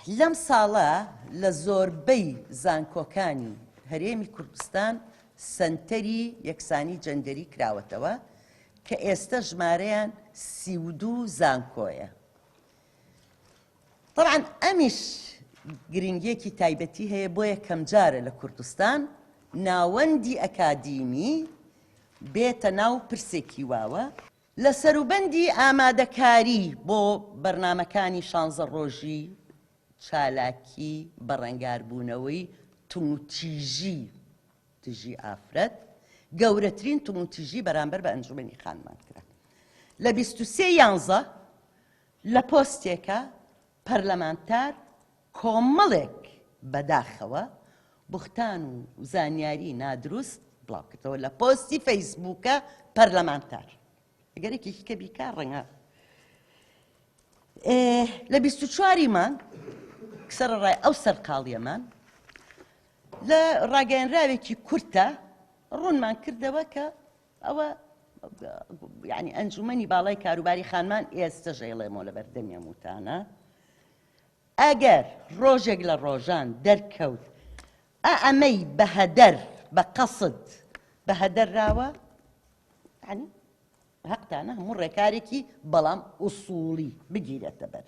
لەم ساڵە لە زۆربەی زانکۆکانی هەرێمی کوردستان سەنتەری یەکسانی جەندەری کراوەتەوە کە ئێستا ژمارەیان 32 زانکۆیە. طبعاً ئەمیش گرنگیەکی تایبەتی هەیە بۆ یەکەم جارە لە کوردستان ناوەندی ئەکادیمی بێتە ناو پرسێکی واوە لە سەروبەندی ئامادەکاری بۆ بەرنامەکانی 16 ڕۆژی چالاکی بەڕەنگاربوونەوەی تونوتیژی تژی ئافرەت گەورەترین تونوتیژی بەرامبەر بە ئەنجومەنی خانمان کرا. لە 23/11 لە پۆستێکە پەرلەمانتار کۆمەڵێک بەداخەوە بوختان و زانیاری نادروست بڵاوکردەوە لە پۆستی فەیسبووکە پەرلەمانتار. ئەگەرێکی کە بیکار ڕەنگە لە 24 مانگ سەرڕای ئەو سەرقاڵیەمان لە ڕاگەیەنراوێکی کورتە ڕوونمان کردەوە کە ئەوە یعنی ئەنجومەنی باڵای کاروباری خانمان ئێستا ژێڵێمەوە لە بەردەمی هەمووتانە ئەگەر ڕۆژێک لە ڕۆژان دەرکەوت ئەمەی بە هەدەر بە قەسد بە هەدەرراوە یعنی حەقتانە هەموو ڕێکارێکی بەڵام ئوسوڵی بگیرێتە بەر.